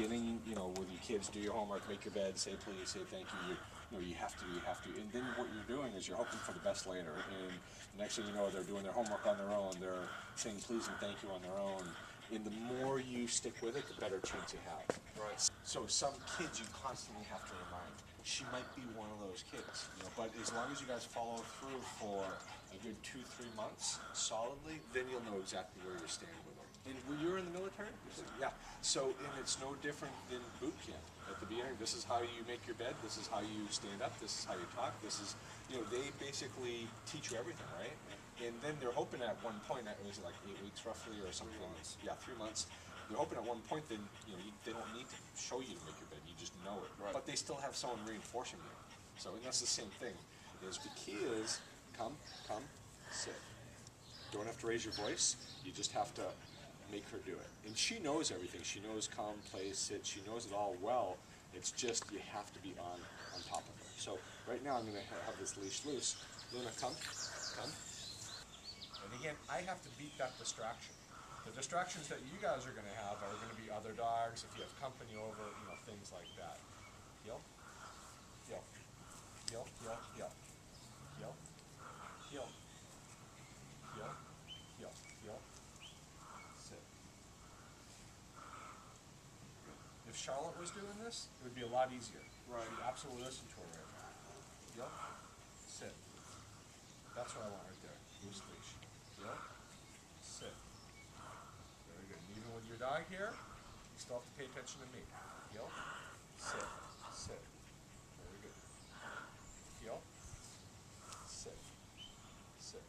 beginning, you know, with your kids, do your homework, make your bed, say please, say thank you. You have to, and then what you're doing is you're hoping for the best later. And the next thing you know, they're doing their homework on their own. They're saying please and thank you on their own. And the more you stick with it, the better chance you have. Right. So some kids you constantly have to remind. She might be one of those kids, you know, but as long as you guys follow through for a good 2-3 months solidly, then you'll know exactly where you're standing with her. And when you were in the military? Yeah. So, and it's no different than boot camp. At the beginning, this is how you make your bed, this is how you stand up, this is how you talk, this is, you know, they basically teach you everything, right? And then they're hoping at one point, was it like 8 weeks roughly or something? 3 months. Yeah, 3 months. They're hoping at one point then, you know, they don't need to show you to make your bed, you just know it. Right. But they still have someone reinforcing you. So, and that's the same thing, is the key is, come, sit. Don't have to raise your voice, you just have to make her do it. And she knows everything, she knows come, play, sit, she knows it all well. It's just, you have to be on top of her. So, right now I'm gonna have this leash loose. Luna, come. And again, I have to beat that distraction. The distractions that you guys are going to have are going to be other dogs, if you have company over, you know, things like that. Heel, heel, heel, heel, heel, heel, heel, heel, heel, heel, sit. If Charlotte was doing this, it would be a lot easier. Right. She'd absolutely listen to her right now. Heel, sit. That's what I want right there. Loose leash. Heel, sit. Very good. And even with your dog here, you still have to pay attention to me. Heel, sit, sit. Very good. Heel, sit, sit,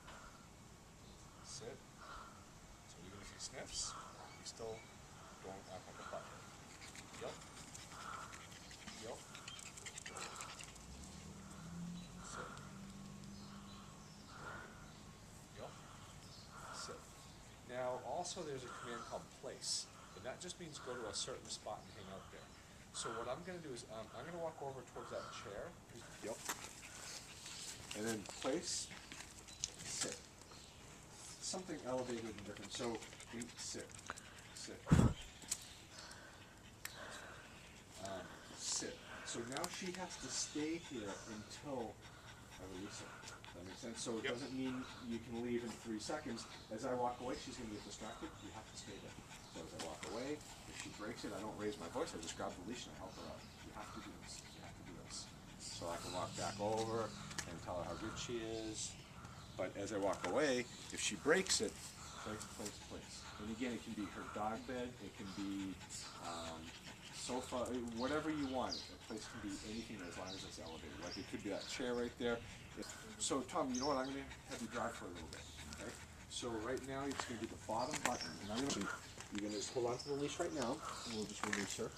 sit. So even if he sniffs, you still don't act like a pup. Heel, heel, sit. Heel, sit. Now, also there's a command called place, and that just means go to a certain spot and hang out there. So what I'm going to do is I'm going to walk over towards that chair. Yep. And then place, sit. Something elevated and different. So sit, sit. Sit. So now she has to stay here until I release her. That makes sense? So it doesn't mean you can leave in 3 seconds. As I walk away, she's going to get distracted. You have to stay there. So as I walk away, if she breaks it, I don't raise my voice. I just grab the leash and I help her out. You have to do this. You have to do this. So I can walk back over and tell her how good she is. But as I walk away, if she breaks it, place, place, place. And again, it can be her dog bed. It can be sofa, whatever you want. A place can be anything as long as it's elevated. Like it could be that chair right there. So Tom, you know what? I'm going to have you drive for a little bit. Okay. So right now it's going to be the bottom button, and I'm going to. You're going to just hold on to the leash right now, and we'll just release her.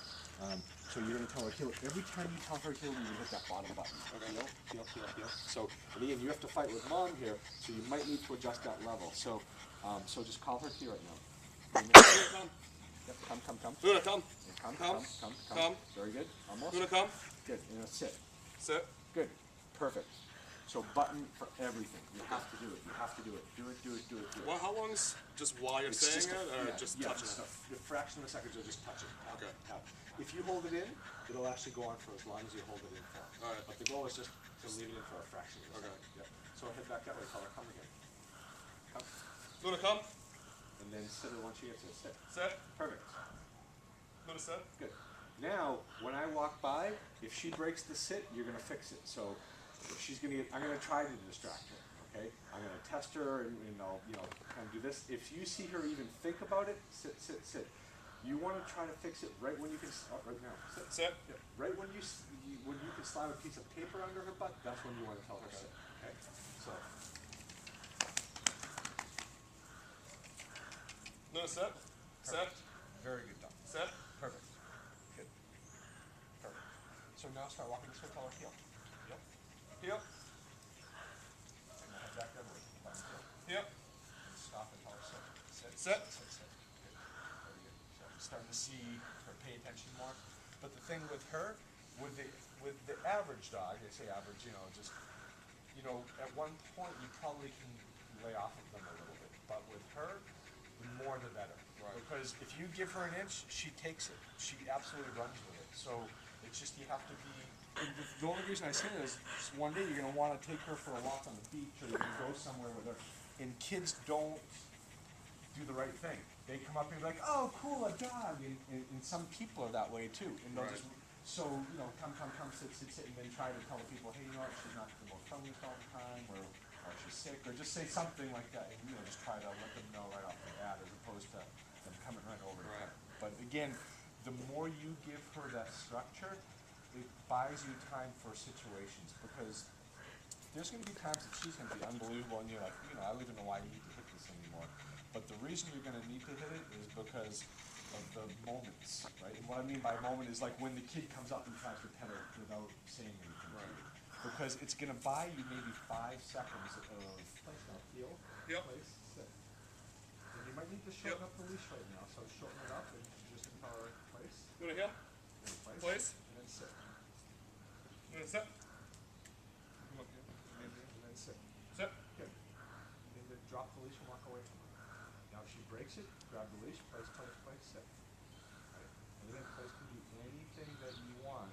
So you're going to tell her heel. Every time you tell her heel, you hit that bottom button. Okay. Heel, heel, heel, heel. So and again, you have to fight with mom here, so you might need to adjust that level. So, so just call her heel right now. Come. Yep, come. Luna, come. Come. Very good. Almost. Luna, come. Good. And now sit. Sit. Good. Perfect. So button for everything. You have to do it. You have to do it. Do it. Well, how long is just while you're saying it, or just touching it? A fraction of a second, you'll just touch it. Okay. Tap. If you hold it in, it'll actually go on for as long as you hold it in for. All right. But the goal is just to leave it in for a fraction of a Okay. second. Yep. So head back that way. Tell her come again. Come. Luna, come. And then sit her once she gets it. Sit. Sit. Perfect. Luna, sit. Good. Now, when I walk by, if she breaks the sit, you're going to fix it. So if she's going to get, I'm going to try to distract her, okay? I'm going to test her and I'll, kind of do this. If you see her even think about it, sit. You want to try to fix it right when you can, right now. Sit. Yeah. Right when you can slide a piece of paper under her butt, that's when you want to tell her sit, okay? So. Luna, sit. Sit. Very good, Tom. Sit. Perfect. Good. Perfect. So now start walking this way, tell her heel. Heel. And now head back that way. Heel. And stop and tell her sit. Sit. Good. Very good. So I'm starting to see her pay attention more. But the thing with her, with the average dog, they say average, just, at one point you probably can lay off of them a little bit. But with her, the more the better. Because if you give her an inch, she takes it. She absolutely runs with it. So it's just you have to be. The only reason I say that is one day you're going to want to take her for a walk on the beach, or you're going to go somewhere with her. And kids don't do the right thing. They come up and be like, "Oh, cool, a dog." And some people are that way too. And they'll just come, sit, and then try to tell the people, "Hey, you know what? She's not going to go friendly all the time, or she's sick," or just say something like that, and just try to let them know right off the bat, as opposed to them coming right over to her. But again, the more you give her that structure, it buys you time for situations, because there's going to be times that she's going to be unbelievable, and you're like, I don't even know why I need to hit this anymore. But the reason you're going to need to hit it is because of the moments, right? And what I mean by moment is like when the kid comes up and tries to pet her without saying anything. Right. Because it's going to buy you maybe 5 seconds of place now, heel, place, sit. And you might need to shorten up the leash right now, so shorten it up and just tell her place. You want to heel? Place. And then sit. You want to sit? Come up here. And then sit. Sit. Good. And then drop the leash and walk away from her. Now if she breaks it, grab the leash, place, sit. Right. And then place can be anything that you want,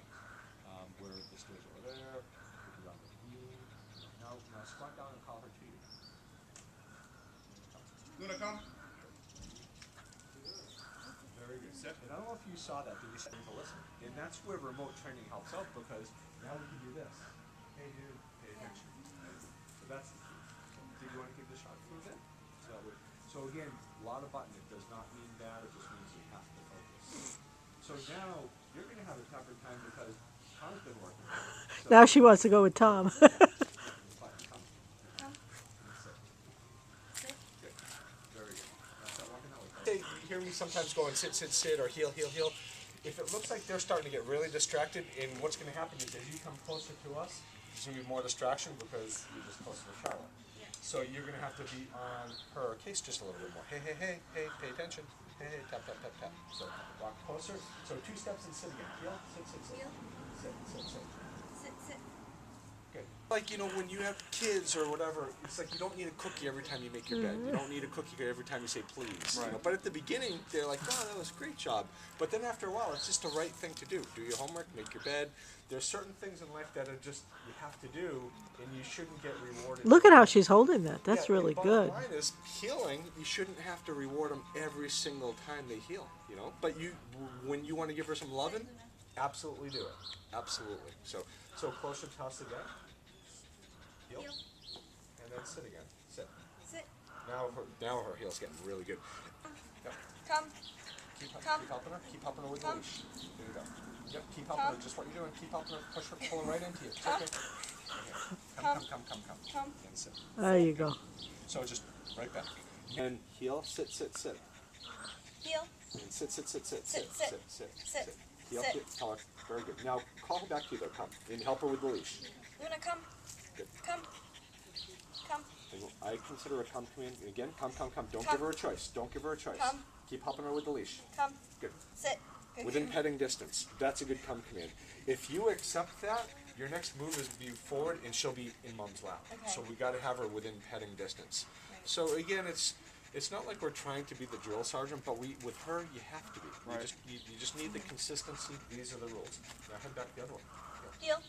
where the stairs over there, it could be on the beam. Now squat down and call her to you. Luna, come. Very good. Sit. And I don't know if you saw that, but you said to listen. And that's where remote training helps out, because now we can do this. Hey dude, pay attention. So that's the key. Do you want to give the shot for a bit? So again, a lot of button, it does not mean bad, it just means you have to focus. So now, you're going to have a tougher time because Tom's been working. So Now she wants to go with Tom. Hey, you hear me sometimes going sit, or heel. If it looks like they're starting to get really distracted, and what's going to happen is as you come closer to us, there's going to be more distraction because you're just closer to Charlotte. So you're going to have to be on her case just a little bit more. Hey, pay attention. Hey, tap. So walk closer. So 2 steps and sit again. Heel, sit. Heel. Sit. Sit. Good. Like, when you have kids or whatever, it's like you don't need a cookie every time you make your bed. You don't need a cookie every time you say please. Right. But at the beginning, they're like, "Oh, that was a great job." But then after a while, it's just the right thing to do. Do your homework, make your bed. There's certain things in life that are just, you have to do, and you shouldn't get rewarded. Look at how she's holding that. That's really good. The bottom line is, healing, you shouldn't have to reward them every single time they heal, But when you want to give her some loving, absolutely do it. Absolutely. So closer to us again. Heel. And then sit again. Sit. Now her heel's getting really good. Yep. Come. Keep helping her. Keep helping her with the leash. There you go. Yep. Keep helping her. Just what you're doing. Keep helping her. Pull her right into you. It's okay. Come. And sit. There you go. So just right back. And heel. Sit. Heel. And sit. Sit. Heel. Tell her. Very good. Now call her back to you though. Come. And help her with the leash. Luna, come. Good. Come. I consider a come command. Again, come. Don't Come. give her a choice. Come. Keep helping her with the leash. Come. Good. Sit. Good. Within petting distance. That's a good come command. If you accept that, your next move is to be forward, and she'll be in mom's lap. Okay. So we got to have her within petting distance. Right. So again, it's not like we're trying to be the drill sergeant, but with her, you have to be. Right. You just need the consistency. These are the rules. Now head back the other way. Heel.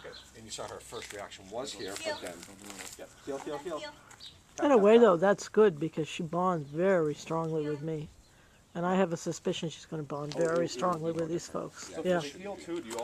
Good. And you saw her first reaction was here, Heel. but then, yep. Heel. Heel. In a way, though, that's good because she bonds very strongly with me. And I have a suspicion she's going to bond very strongly with these folks. So Yeah. for the heel too, do you